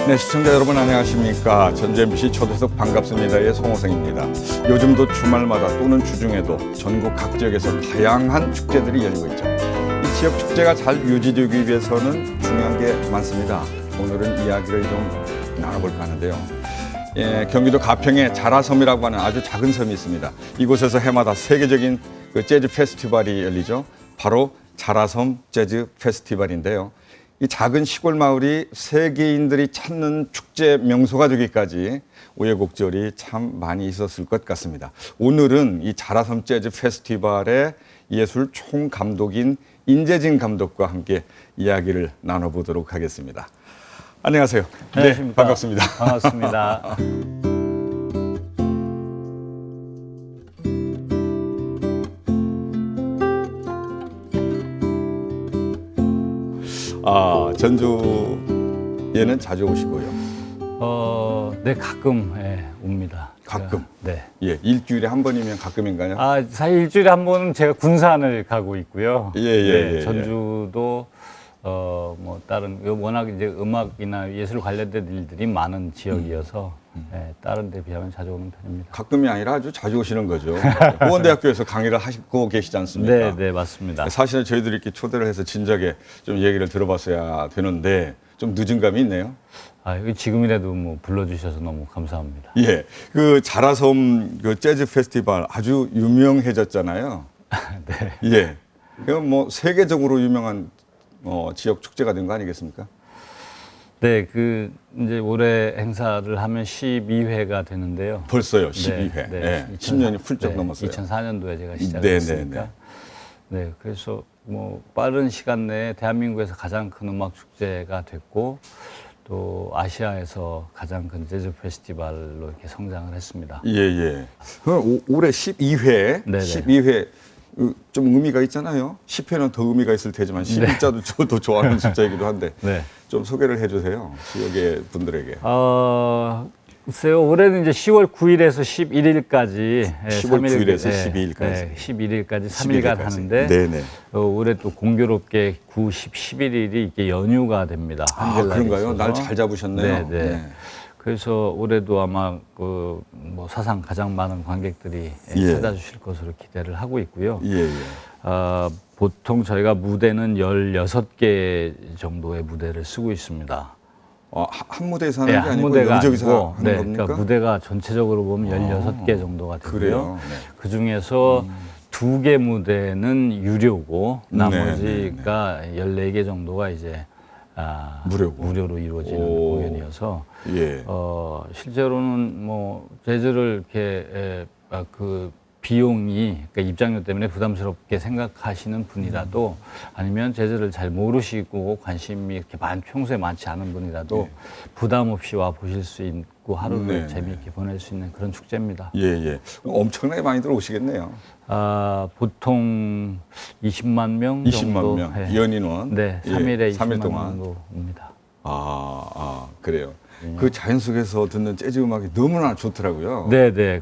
네, 시청자 여러분 안녕하십니까. 전주 MBC 초대석 반갑습니다의 송호성입니다. 요즘도 주말마다 또는 주중에도 전국 각 지역에서 다양한 축제들이 열리고 있죠. 이 지역 축제가 잘 유지되기 위해서는 중요한 게 많습니다. 오늘은 이야기를 좀 나눠볼까 하는데요. 경기도 가평에 자라섬이라고 하는 아주 작은 섬이 있습니다. 이곳에서 해마다 세계적인 재즈 페스티벌이 열리죠. 바로 자라섬 재즈 페스티벌인데요. 이 작은 시골 마을이 세계인들이 찾는 축제 명소가 되기까지 우여곡절이 참 많이 있었을 것 같습니다. 오늘은 이 자라섬 재즈 페스티벌의 예술 총감독인 인재진 감독과 함께 이야기를 나눠보도록 하겠습니다. 안녕하세요. 안녕하십니까. 네, 반갑습니다. 반갑습니다. 전주에는 자주 오시고요. 네, 가끔 옵니다. 가끔? 네. 예, 일주일에 한 번이면 가끔인가요? 사실 일주일에 한 번은 제가 군산을 가고 있고요. 예. 전주도 다른 워낙 이제 음악이나 예술 관련된 일들이 많은 지역이어서 다른 데 비하면 자주 오는 편입니다. 가끔이 아니라 아주 자주 오시는 거죠. 보건대학교에서 강의를 하시고 계시지 않습니까? 네, 맞습니다. 사실은 저희들이 이렇게 초대를 해서 진작에 좀 얘기를 들어봤어야 되는데 좀 늦은 감이 있네요. 여기 지금이라도 불러주셔서 너무 감사합니다. 예, 그 자라섬 재즈 페스티벌 아주 유명해졌잖아요. 네. 예, 그럼 세계적으로 유명한 지역 축제가 된 거 아니겠습니까? 네, 이제 올해 행사를 하면 12회가 되는데요. 벌써요, 12회. 네. 10년이 훌쩍 넘었어요. 2004년도에 제가 시작했으니까. 네, 그래서 빠른 시간 내에 대한민국에서 가장 큰 음악 축제가 됐고 또 아시아에서 가장 큰 재즈 페스티벌로 이렇게 성장을 했습니다. 예. 그럼 올해 12회, 네네. 12회 좀 의미가 있잖아요. 10회는 더 의미가 있을 테지만 11자도 저도 좋아하는 숫자이기도 한데 네. 좀 소개를 해주세요. 지역의 분들에게. 글쎄요, 올해는 이제 10월 9일에서 11일까지 10월 9일에서 12일까지. 11일까지 3일간 하는데 네네. 올해 또 공교롭게 9, 10, 11일이 이렇게 연휴가 됩니다. 그런가요? 날 잘 잡으셨네요. 네. 그래서 올해도 아마 사상 가장 많은 관객들이 찾아주실 것으로 기대를 하고 있고요. 예. 보통 저희가 무대는 16개 정도의 무대를 쓰고 있습니다. 한 무대에서 하는 게 한 아니고 무대가 여기저기서 아니고, 하는 겁니까? 그러니까 무대가 전체적으로 보면 16개 정도가 되고요. 그래요? 네. 그 중에서 2개 무대는 유료고 나머지가 14개 정도가 이제 무료로 이루어지는 공연이어서 실제로는 재즈를 이렇게 비용이 그러니까 입장료 때문에 부담스럽게 생각하시는 분이라도 아니면 재즈를 잘 모르시고 관심이 이렇게 평소에 많지 않은 분이라도 부담 없이 와 보실 수 있고 하루를 재미있게 보낼 수 있는 그런 축제입니다. 예. 엄청나게 많이들 오시겠네요. 보통 20만 명 정도. 20만 명 연인원. 네, 3일에 3일 20만 동안. 정도 옵니다. 그래요. 그 자연속에서 듣는 재즈 음악이 너무나 좋더라고요. 네.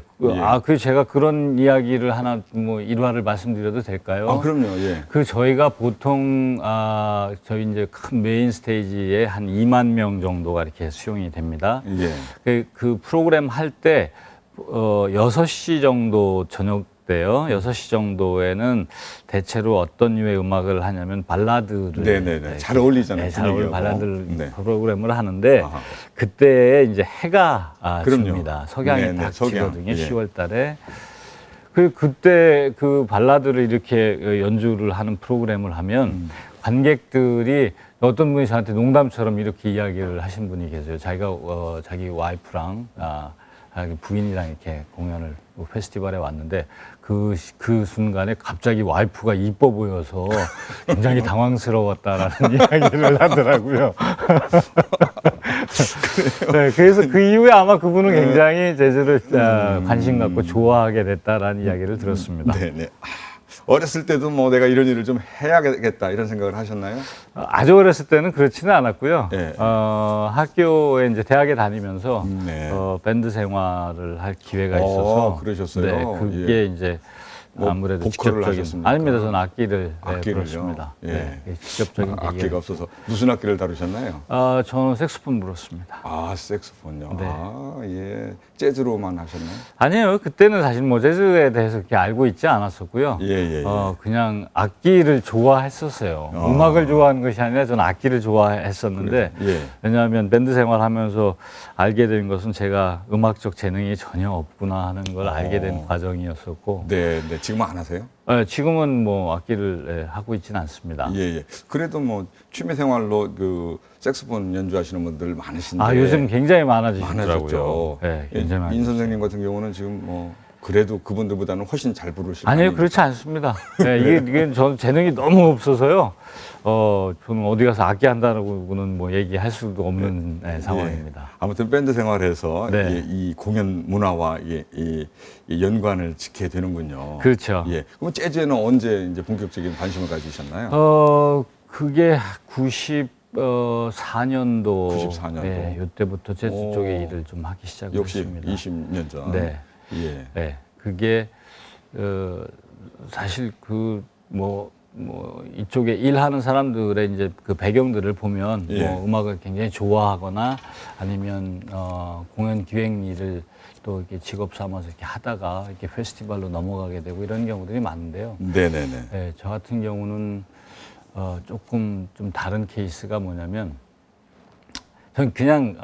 제가 그런 이야기를 하나 일화를 말씀드려도 될까요? 그럼요. 예. 저희가 보통 저희 이제 큰 메인 스테이지에 한 2만 명 정도가 이렇게 수용이 됩니다. 예. 그 프로그램 할 때 6시 정도 저녁 때요. 6시 정도에는 대체로 어떤 류의 음악을 하냐면 발라드를 네네네. 잘 어울리잖아요. 잘 어울리는 발라드 네. 프로그램을 하는데 그때 이제 해가 집니다. 석양이 네네, 딱 석양. 지거든요. 10월 달에. 그때 그 발라드를 이렇게 연주를 하는 프로그램을 하면 관객들이 어떤 분이 저한테 농담처럼 이렇게 이야기를 하신 분이 계세요. 자기가 자기 와이프랑 부인이랑 이렇게 공연을 페스티벌에 왔는데 그 순간에 갑자기 와이프가 이뻐 보여서 굉장히 당황스러웠다라는 이야기를 하더라고요. 네, 그래서 그 이후에 아마 그분은 굉장히 재즈를 관심 갖고 좋아하게 됐다라는 이야기를 들었습니다. 네네. 어렸을 때도 내가 이런 일을 좀 해야겠다 이런 생각을 하셨나요? 아주 어렸을 때는 그렇지는 않았고요. 네. 학교에 이제 대학에 다니면서 네. 밴드 생활을 할 기회가 있어서 그러셨어요? 네, 그게 이제 뭐 아무래도 보컬을 직접적인 하셨습니까? 아닙니다. 저는 악기를 악기를요? 불었습니다. 예. 네, 직접적인 악기가 없어서 무슨 악기를 다루셨나요? 저는 색소폰 불었습니다. 아, 색소폰요. 네. 아, 예. 재즈로만 하셨나요? 아니에요. 그때는 사실 뭐 재즈에 대해서 그렇게 알고 있지 않았었고요. 예, 예, 예. 그냥 악기를 좋아했었어요. 아. 음악을 좋아하는 것이 아니라 저는 악기를 좋아했었는데 예. 왜냐하면 밴드 생활하면서 알게 된 것은 제가 음악적 재능이 전혀 없구나 하는 걸 알게 된 과정이었었고 네, 네. 지금은 안 하세요? 지금은 뭐 악기를 하고 있지는 않습니다. 예, 예. 그래도 뭐 취미 생활로 그 색소폰 연주하시는 분들 많으신데. 요즘 굉장히 많아지시더라고요. 많아졌죠. 네, 굉장히 인 선생님 같은 경우는 지금 뭐 그래도 그분들보다는 훨씬 잘 부르시고. 아니요, 그렇지 않습니다. 네, 이게 저는 재능이 너무 없어서요. 저는 어디 가서 악기 한다고는 뭐 얘기할 수도 없는 상황입니다. 아무튼 밴드 생활에서 네. 이 공연 문화와 이 연관을 짓게 되는군요. 그렇죠. 예. 그럼 재즈에는 언제 이제 본격적인 관심을 가지셨나요? 그게 94년도. 94년도. 네, 이때부터 재즈 오. 쪽에 일을 좀 하기 시작을 역시 했습니다. 20년 전. 네. 예. 네, 그게 사실 뭐 이쪽에 일하는 사람들의 이제 그 배경들을 보면 예. 뭐 음악을 굉장히 좋아하거나 아니면 공연 기획 일을 또 이렇게 직업 삼아서 이렇게 하다가 이렇게 페스티벌로 넘어가게 되고 이런 경우들이 많은데요. 네네네. 네, 저 같은 경우는 조금 좀 다른 케이스가 뭐냐면 전 그냥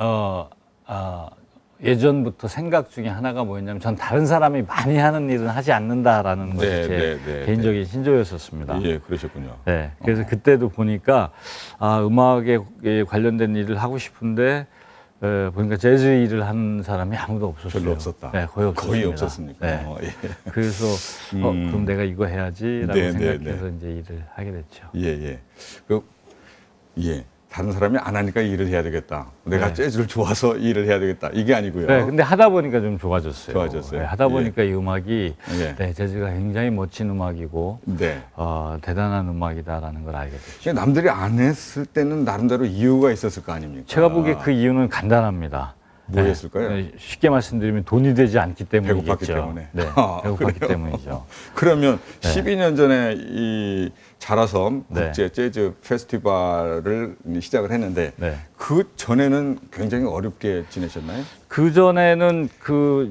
예전부터 생각 중에 하나가 뭐였냐면 전 다른 사람이 많이 하는 일은 하지 않는다라는 것이 제 개인적인 신조였었습니다. 예, 그러셨군요. 네, 그래서 그때도 보니까 음악에 관련된 일을 하고 싶은데 보니까 재즈 일을 하는 사람이 아무도 없었어요. 별로 없었다. 네, 거의 없었습니다. 거의 없었습니까? 네. 예. 그래서 그럼 내가 이거 해야지라고 네, 생각해서 네, 이제 일을 하게 됐죠. 예, 예. 예. 다른 사람이 안 하니까 일을 해야 되겠다. 내가 네. 재즈를 좋아서 일을 해야 되겠다. 이게 아니고요. 네, 근데 하다 보니까 좀 좋아졌어요. 좋아졌어요. 네, 하다 예. 보니까 이 음악이 예. 네, 재즈가 굉장히 멋진 음악이고 네. 대단한 음악이다라는 걸 알게 됐죠. 남들이 안 했을 때는 나름대로 이유가 있었을 거 아닙니까? 제가 보기에 그 이유는 간단합니다. 뭐였을까요? 네, 쉽게 말씀드리면 돈이 되지 않기 때문이겠죠. 배고팠기 때문에. 네, 아, 배고팠기 그래요? 때문이죠. 그러면 네. 12년 전에 이 자라섬 네. 국제 재즈 페스티벌을 시작을 했는데 네. 그 전에는 굉장히 어렵게 지내셨나요? 그 전에는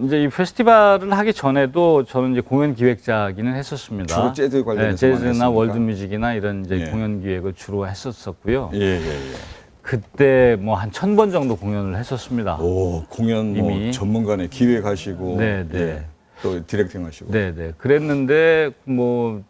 이제 이 페스티벌을 하기 전에도 저는 이제 공연 기획자기는 했었습니다. 주로 재즈 관련해서 재즈나 했습니까? 월드뮤직이나 이런 이제 예. 공연 기획을 주로 했었었고요. 예, 예, 예. 그때 뭐 한 1000번 정도 공연을 했었습니다. 오, 공연 뭐 이미. 전문가네 기획하시고 네, 네. 예, 또 디렉팅 하시고. 네네. 그랬는데 뭐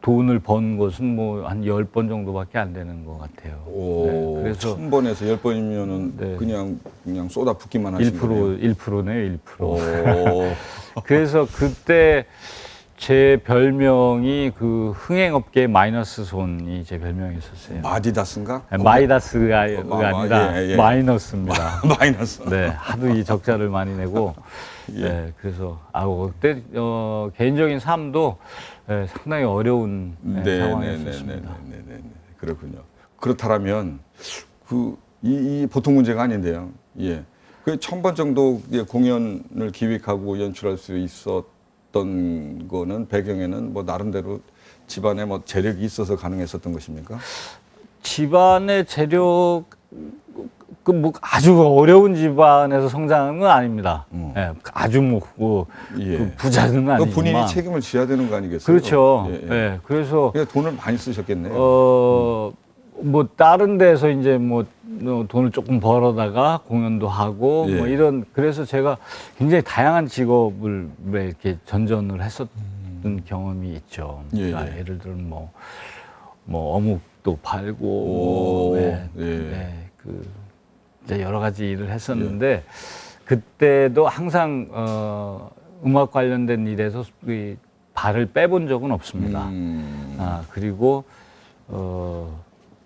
돈을 번 것은 뭐 한 10번 정도밖에 안 되는 것 같아요. 오, 네, 그래서 1000번에서 10번이면은 네. 그냥 쏟아 붓기만 하신 거네요. 1%네요, 1%. 오. 그래서 그때 제 별명이 그 흥행업계 마이너스 손이 제 별명이었어요. 마디다스인가? 마이다스가 아니라 예, 예. 마이너스입니다. 마이너스. 네, 하도 이 적자를 많이 내고, 예. 네, 그래서 그때 개인적인 삶도 상당히 어려운 상황이었습니다. 네. 그렇군요. 그렇다면 이 보통 문제가 아닌데요. 예, 그 1000번 정도 공연을 기획하고 연출할 수 있었던 거는 배경에는 뭐 나름대로 집안에 뭐 재력이 있어서 가능했었던 것입니까? 집안의 재력 뭐 아주 어려운 집안에서 성장한 건 아닙니다. 예, 아주 예. 그 부자는 그 아니지만 본인이 책임을 져야 되는 거 아니겠어요? 그렇죠. 예, 예. 예, 그래서 그러니까 돈을 많이 쓰셨겠네요. 뭐 다른 데서 이제 뭐 돈을 조금 벌어다가 공연도 하고 예. 뭐 이런 그래서 제가 굉장히 다양한 직업을 이렇게 전전을 했었던 경험이 있죠. 예, 그러니까 예. 예를 들면 뭐 어묵도 팔고 오, 네, 예. 네, 이제 여러 가지 일을 했었는데 그때도 항상 음악 관련된 일에서 이 발을 빼본 적은 없습니다. 그리고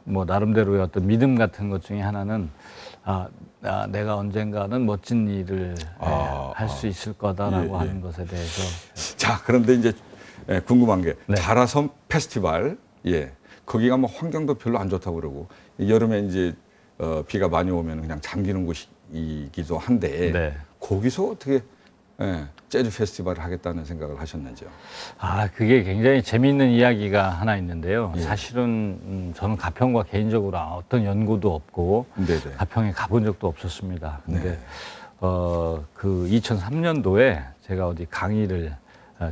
뭐 나름대로의 어떤 믿음 같은 것 중에 하나는 내가 언젠가는 멋진 일을 할 수 있을 거다라고 예, 예. 하는 것에 대해서 자, 그런데 이제 궁금한 게 네. 자라섬 페스티벌, 예, 거기가 뭐 환경도 별로 안 좋다고 그러고 여름에 이제 비가 많이 오면 그냥 잠기는 곳이기도 한데 네. 거기서 어떻게 예, 재즈 페스티벌을 하겠다는 생각을 하셨는지요? 아, 그게 굉장히 재미있는 이야기가 하나 있는데요. 예. 사실은 저는 가평과 개인적으로 어떤 연고도 없고 네네. 가평에 가본 적도 없었습니다. 근데 네. 그 2003년도에 제가 어디 강의를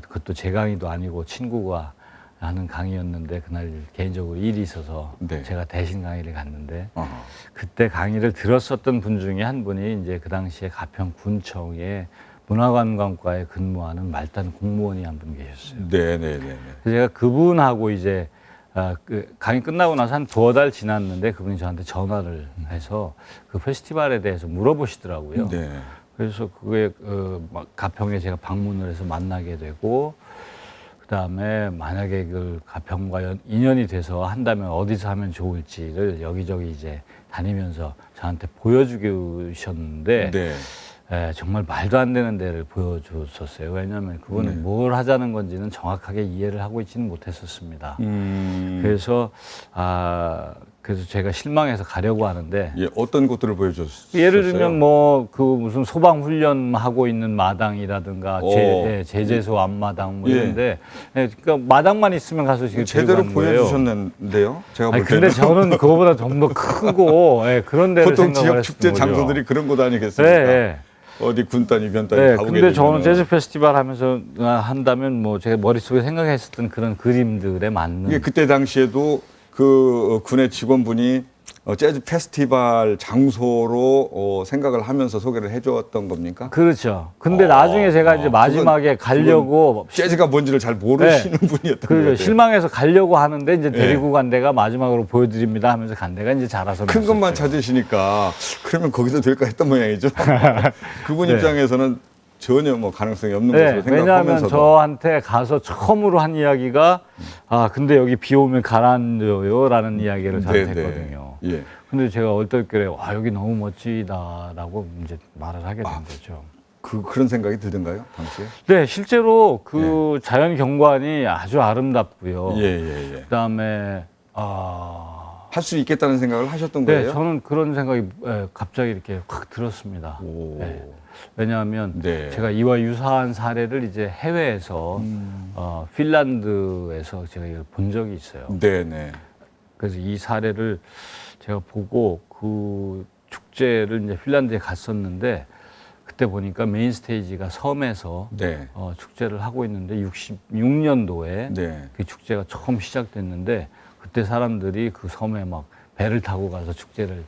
그것도 제 강의도 아니고 친구가 하는 강의였는데 그날 개인적으로 일이 있어서 네. 제가 대신 강의를 갔는데 어허. 그때 강의를 들었었던 분 중에 한 분이 이제 그 당시에 가평군청에 문화관광과에 근무하는 말단 공무원이 한 분 계셨어요. 네네네. 그래서 제가 그분하고 이제 그 강의 끝나고 나서 한 두어 달 지났는데 그분이 저한테 전화를 해서 그 페스티벌에 대해서 물어보시더라고요. 네. 그래서 그게 막 가평에 제가 방문을 해서 만나게 되고 그다음에 만약에 그 가평과 인연이 돼서 한다면 어디서 하면 좋을지를 여기저기 이제 다니면서 저한테 보여주셨는데 네. 정말 말도 안 되는 데를 보여줬었어요. 왜냐하면 그분은 네. 뭘 하자는 건지는 정확하게 이해를 하고 있지는 못했었습니다. 그래서 그래서 제가 실망해서 가려고 하는데 예, 어떤 곳들을 보여줬어요? 예를 들면 뭐 그 무슨 소방 훈련 하고 있는 마당이라든가 제재소 앞마당 뭐 예. 이런데 그러니까 마당만 있으면 가서 지금 제대로 데리고 가는 거예요. 보여주셨는데요. 제가 아니, 볼 때는. 근데 저는 그거보다 좀 더 크고 그런 데를 보통 생각을 지역 축제 했던 거죠. 장소들이 그런 곳 아니겠습니까? 네. 어디 군단 이변단이 네, 가보게 근데 저는 되면은. 재즈 페스티벌 하면서 한다면 뭐 제가 머릿속에 생각했었던 그런 그림들에 맞는 이게 그때 당시에도 그 군의 직원분이 재즈 페스티벌 장소로 생각을 하면서 소개를 해줬던 겁니까? 그렇죠. 근데 나중에 제가 이제 마지막에 가려고 재즈가 뭔지를 잘 모르시는 분이었던 거예요. 그렇죠. 실망해서 가려고 하는데 이제 데리고 간 데가 마지막으로 보여드립니다 하면서 간 데가 이제 자라서 큰 것만 찾으시니까 그러면 거기서 될까 했던 모양이죠. 그분 네. 입장에서는 전혀 뭐 가능성이 없는 네, 것으로 왜냐하면 생각하면서도 저한테 가서 처음으로 한 이야기가 근데 여기 비 오면 가라앉아요 라는 이야기를 저한테 네, 했거든요. 네. 예. 근데 제가 얼떨결에 여기 너무 멋지다라고 이제 말을 하게 된 거죠. 그런 생각이 들던가요, 당시에? 네, 실제로 그 자연 경관이 아주 아름답고요. 예. 그다음에 할 수 있겠다는 생각을 하셨던 네, 거예요? 저는 그런 생각이 갑자기 이렇게 확 들었습니다. 오. 네. 왜냐하면 네. 제가 이와 유사한 사례를 이제 해외에서 핀란드에서 제가 이걸 본 적이 있어요. 네네. 그래서 이 사례를 제가 보고 그 축제를 이제 핀란드에 갔었는데 그때 보니까 메인 스테이지가 섬에서 네. 축제를 하고 있는데 66년도에 네. 그 축제가 처음 시작됐는데 그때 사람들이 그 섬에 막 배를 타고 가서 축제를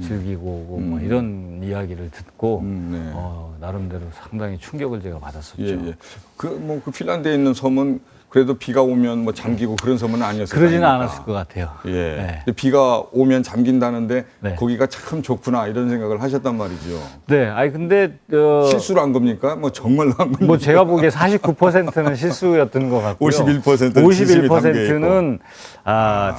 즐기고 오고 뭐 이런 이야기를 듣고 네. 나름대로 상당히 충격을 제가 받았었죠. 예. 그 핀란드에 있는 섬은 그래도 비가 오면 뭐 잠기고 그런 섬은 아니었을 그러지는 거 아닙니까? 않았을 것 같아요. 예. 네. 근데 비가 오면 잠긴다는데 네. 거기가 참 좋구나 이런 생각을 하셨단 말이죠. 네, 아니 근데 실수로 한 겁니까? 뭐 정말로 한 겁니까? 뭐 제가 보기에 49%는 실수였던 것 같고요. 51%는 진심이 담겨 51%는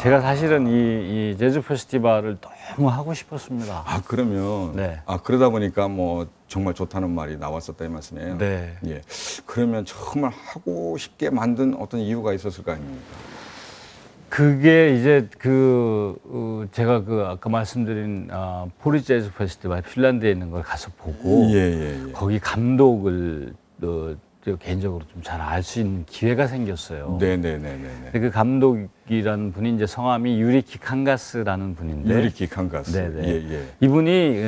제가 사실은 이 재즈 페스티벌을 너무 하고 싶었습니다. 그러면 네. 그러다 보니까 뭐 정말 좋다는 말이 나왔었다 이 말씀이에요. 네. 예. 그러면 정말 하고 싶게 만든 어떤 이유가 있었을 거 아닙니까? 그게 이제 제가 아까 말씀드린 포리 재즈 페스티벌 핀란드에 있는 걸 가서 보고 예. 거기 감독을 개인적으로 좀 잘 알 수 있는 기회가 생겼어요. 네네네네. 근데 그 감독이라는 분이 이제 성함이 유리키 칸가스라는 분인데 유리키 칸가스. 네네. 예. 이분이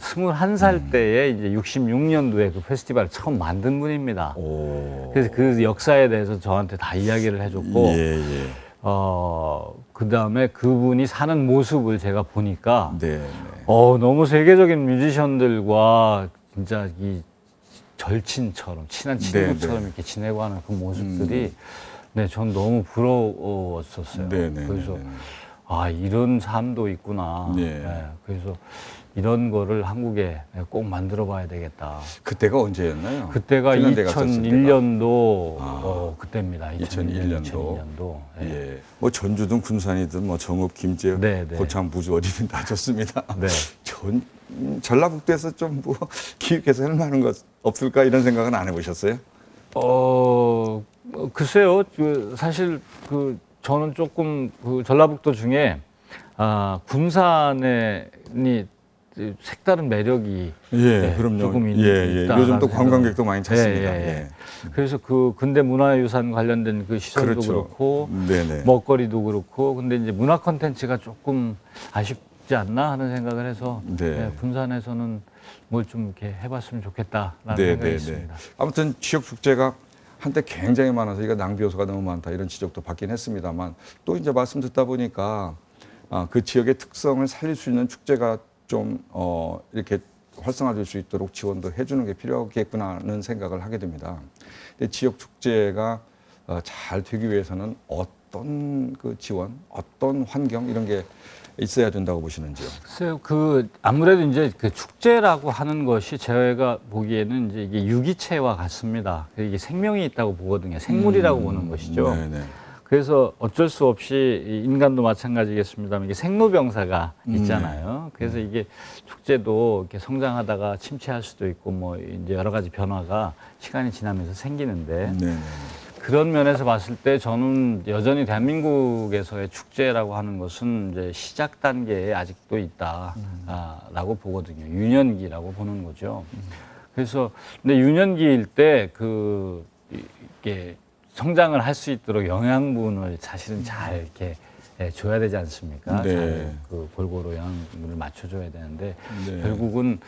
21살 때에 이제 66년도에 그 페스티벌을 처음 만든 분입니다. 오. 그래서 그 역사에 대해서 저한테 다 이야기를 해줬고 예. 그 다음에 그분이 사는 모습을 제가 보니까 네. 너무 세계적인 뮤지션들과 진짜 이 절친처럼 친한 친구처럼 이렇게 지내고 하는 그 모습들이 전 너무 부러웠었어요. 그래서 이런 삶도 있구나. 네. 그래서 이런 거를 한국에 꼭 만들어 봐야 되겠다. 그때가 언제였나요? 그때가 핀란드에 갔었을 때가? 2001년도 그때입니다. 2001년도. 예. 예. 뭐 전주든 군산이든 뭐 정읍, 김제, 네. 고창, 부주 어디든 다 좋습니다. 네. 전라북도에서 좀 뭐 기획해서 할 만한 것 없을까 이런 생각은 안 해보셨어요? 글쎄요. 사실 저는 조금 전라북도 중에 군산이 색다른 매력이 예, 그럼요. 조금 예. 있다. 요즘 또 관광객도 많이 찾습니다. 예. 예. 그래서 그 근대 문화유산 관련된 그 시설도 그렇죠. 그렇고 네네. 먹거리도 그렇고 근데 이제 문화 콘텐츠가 조금 아쉽지 않나 하는 생각을 해서 네. 예, 군산에서는 뭘 좀 이렇게 해봤으면 좋겠다라는 생각이 있습니다. 아무튼 지역 축제가 한때 굉장히 많아서 이거 낭비 요소가 너무 많다 이런 지적도 받긴 했습니다만 또 이제 말씀 듣다 보니까 그 지역의 특성을 살릴 수 있는 축제가 좀 이렇게 활성화될 수 있도록 지원도 해주는 게 필요하겠구나 하는 생각을 하게 됩니다. 근데 지역 축제가 잘 되기 위해서는 어떤 그 지원, 어떤 환경 이런 게 있어야 된다고 보시는지요? 글쎄요, 아무래도 이제 그 축제라고 하는 것이 제가 보기에는 이제 이게 유기체와 같습니다. 이게 생명이 있다고 보거든요. 생물이라고 보는 것이죠. 네네. 그래서 어쩔 수 없이 인간도 마찬가지겠습니다만 이게 생로병사가 있잖아요. 그래서 이게 축제도 이렇게 성장하다가 침체할 수도 있고 뭐 이제 여러 가지 변화가 시간이 지나면서 생기는데 네네. 그런 면에서 봤을 때 저는 여전히 대한민국에서의 축제라고 하는 것은 이제 시작 단계에 아직도 있다라고 보거든요. 유년기라고 보는 거죠. 그래서 근데 유년기일 때 이게 성장을 할 수 있도록 영양분을 사실은 잘 이렇게 줘야 되지 않습니까? 네. 잘 골고루 영양분을 맞춰줘야 되는데 네. 결국은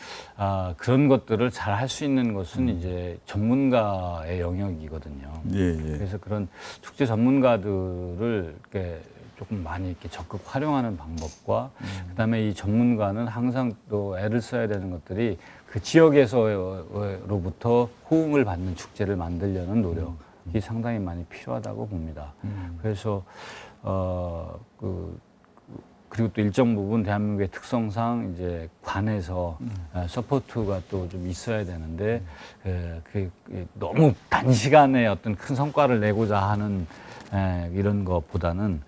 그런 것들을 잘 할 수 있는 것은 이제 전문가의 영역이거든요. 예. 그래서 그런 축제 전문가들을 이렇게 조금 많이 이렇게 적극 활용하는 방법과 그다음에 이 전문가는 항상 또 애를 써야 되는 것들이 그 지역에서로부터 호응을 받는 축제를 만들려는 노력이 상당히 많이 필요하다고 봅니다. 그래서 그리고 또 일정 부분 대한민국의 특성상 이제 관에서 서포트가 또 좀 있어야 되는데 너무 단시간에 어떤 큰 성과를 내고자 하는 이런 것보다는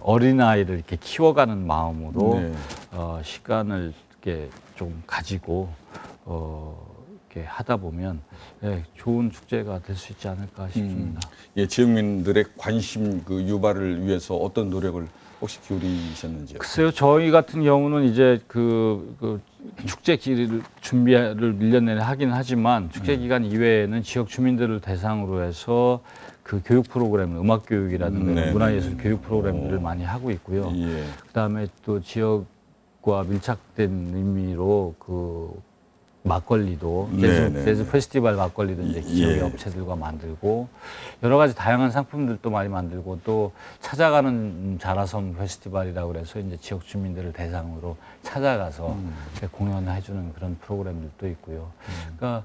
어린아이를 이렇게 키워가는 마음으로 네. 시간을 이렇게 좀 가지고 이렇게 하다 보면 좋은 축제가 될 수 있지 않을까 싶습니다. 예, 지역민들의 관심 그 유발을 위해서 어떤 노력을 혹시 기울이셨는지요? 글쎄요, 저희 같은 경우는 이제 그 축제 준비를 1년 내내 하긴 하지만 축제 기간 이외에는 지역 주민들을 대상으로 해서 그 교육 프로그램, 음악 교육이라든가 네, 문화예술 교육 프로그램들을 많이 하고 있고요. 예. 그다음에 또 지역과 밀착된 의미로 그 막걸리도 재즈 페스티벌 막걸리도 이제 지역의 업체들과 만들고 여러 가지 다양한 상품들도 많이 만들고 또 찾아가는 자라섬 페스티벌이라고 그래서 이제 지역 주민들을 대상으로 찾아가서 공연을 해주는 그런 프로그램들도 있고요. 그러니까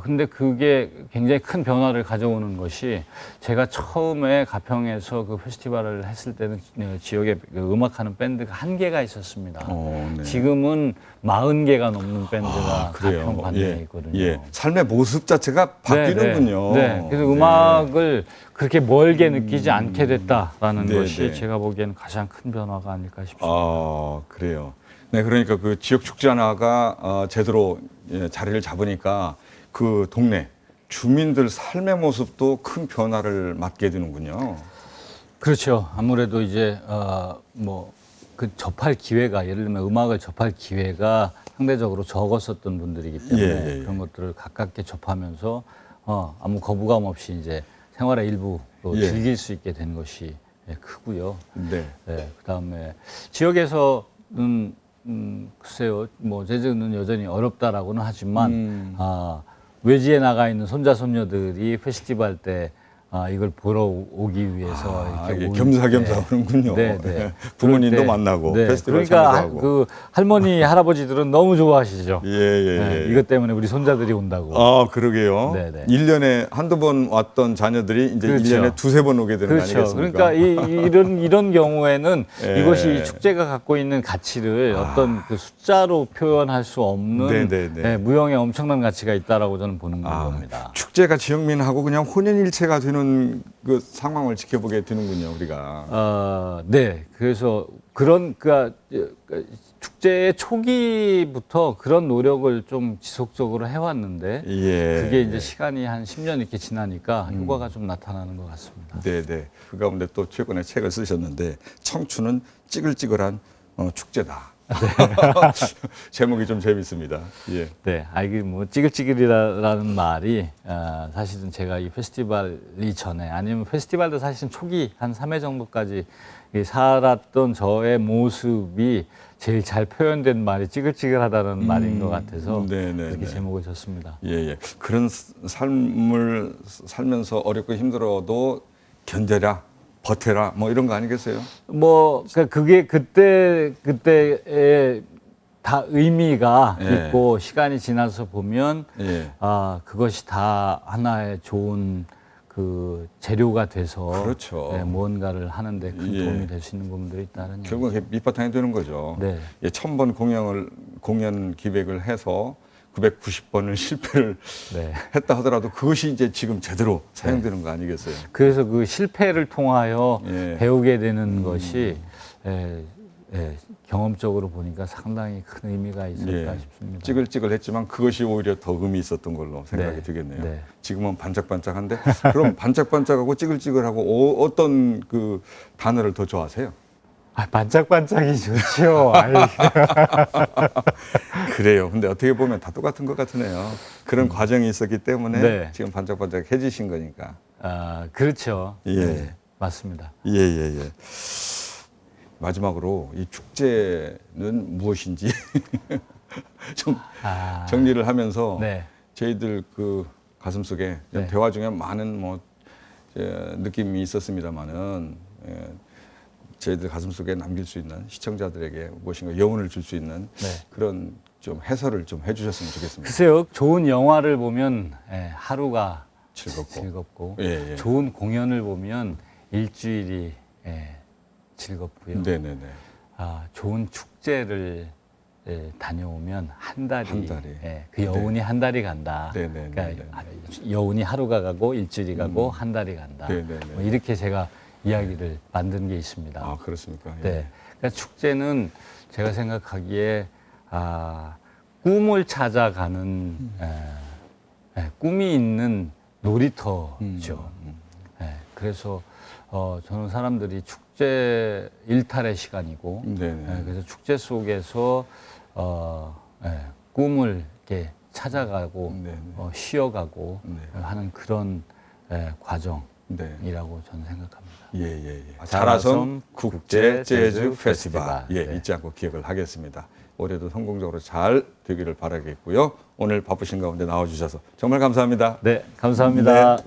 근데 그게 굉장히 큰 변화를 가져오는 것이 제가 처음에 가평에서 그 페스티벌을 했을 때는 지역에 그 음악하는 밴드가 1개가 있었습니다. 네. 지금은 40개가 넘는 밴드가 가평 관내에 있거든요. 예. 삶의 모습 자체가 바뀌는군요. 네. 그래서 음악을 그렇게 멀게 느끼지 않게 됐다라는 네, 것이 네. 제가 보기에는 가장 큰 변화가 아닐까 싶습니다. 그래요. 네, 그러니까 그 지역 축제 하나가 제대로 자리를 잡으니까 그 동네 주민들 삶의 모습도 큰 변화를 맞게 되는군요. 그렇죠. 아무래도 이제 그 접할 기회가 예를 들면 음악을 접할 기회가 상대적으로 적었었던 분들이기 때문에 그런 것들을 가깝게 접하면서 아무 거부감 없이 이제 생활의 일부로 즐길 수 있게 된 것이 크고요. 네. 그다음에 지역에서는 글쎄요, 뭐 재즈는 여전히 어렵다라고는 하지만 외지에 나가 있는 손자 손녀들이 페스티벌 때 이걸 보러 오기 위해서 이렇게 겸사겸사 오는군요. 네. 부모님도 그럴 때, 만나고 페스티벌 그러니까 참여하고. 그 할머니 할아버지들은 너무 좋아하시죠. 예. 이것 때문에 우리 손자들이 온다고. 그러게요. 네. 1년에 한두 번 왔던 자녀들이 이제 그렇죠. 1년에 두세 번 오게 되는 거 그렇죠. 아니겠습니까? 그러니까 이런 경우에는 예. 이것이 축제가 갖고 있는 가치를 어떤 그 숫자로 표현할 수 없는 무형의 엄청난 가치가 있다라고 저는 보는 겁니다. 축제가 지역민하고 그냥 혼연일체가 되는 그 상황을 지켜보게 되는군요, 우리가. 네. 그래서 그러니까 축제의 초기부터 그런 노력을 좀 지속적으로 해왔는데 그게 이제 시간이 한 10년 이렇게 지나니까 효과가 좀 나타나는 것 같습니다. 네. 그 가운데 또 최근에 책을 쓰셨는데 청춘은 찌글찌글한 축제다. 제목이 좀 재밌습니다. 예. 네, 이게 뭐 찌글찌글이라는 말이 사실은 제가 이 페스티벌 이전에 아니면 페스티벌도 사실은 초기 한 3회 정도까지 이 살았던 저의 모습이 제일 잘 표현된 말이 찌글찌글하다는 말인 것 같아서 네네네. 그렇게 제목을 줬습니다. 예, 예. 그런 삶을 살면서 어렵고 힘들어도 견뎌라, 버텨라, 뭐 이런 거 아니겠어요? 뭐 그러니까 그게 그때의 다 의미가 예. 있고 시간이 지나서 보면 예. 그것이 다 하나의 좋은 그 재료가 돼서 그렇죠. 무언가를 하는데 큰 예. 도움이 될 수 있는 부분들이 있다는 결국 그게 밑바탕이 되는 거죠. 네. 예, 1000번 공연 기획을 해서 990번을 실패를 네. 했다 하더라도 그것이 이제 지금 제대로 사용되는 거 아니겠어요? 그래서 그 실패를 통하여 예. 배우게 되는 것이 경험적으로 보니까 상당히 큰 의미가 있을까 예. 싶습니다. 찌글찌글했지만 그것이 오히려 더 의미 있었던 걸로 생각이 네. 되겠네요. 네. 지금은 반짝반짝한데 그럼 반짝반짝하고 찌글찌글하고 어떤 그 단어를 더 좋아하세요? 반짝반짝이 좋죠. 그래요. 근데 어떻게 보면 다 똑같은 것 같으네요. 그런 과정이 있었기 때문에 네. 지금 반짝반짝해지신 거니까. 그렇죠. 예. 네, 맞습니다. 예. 마지막으로 이 축제는 무엇인지 좀 정리를 하면서 네. 저희들 그 가슴속에 네. 대화 중에 많은 뭐 느낌이 있었습니다만은 저희들 가슴속에 남길 수 있는 시청자들에게 무엇인가 여운을 줄 수 있는 네. 그런 좀 해설을 좀 해주셨으면 좋겠습니다. 글쎄요, 좋은 영화를 보면 하루가 즐겁고 예. 좋은 공연을 보면 일주일이 즐겁고요. 네네네. 좋은 축제를 다녀오면 한 달이 그 여운이 네. 한 달이 간다. 네네네. 그러니까 여운이 하루가 가고 일주일이 가고 한 달이 간다. 네네네. 뭐 이렇게 제가 이야기를 만든 게 있습니다. 아, 그렇습니까? 예. 네. 그러니까 축제는 제가 생각하기에 꿈을 찾아가는 꿈이 있는 놀이터죠. 그래서 저는 사람들이 축제 일탈의 시간이고, 네네. 그래서 축제 속에서 꿈을 이렇게 찾아가고 네네. 쉬어가고 네. 하는 그런 과정이라고 네. 저는 생각합니다. 예. 자라섬 국제 재즈 페스티벌. 예, 네. 잊지 않고 기억을 하겠습니다. 올해도 성공적으로 잘 되기를 바라겠고요. 오늘 바쁘신 가운데 나와주셔서 정말 감사합니다. 네, 감사합니다. 네.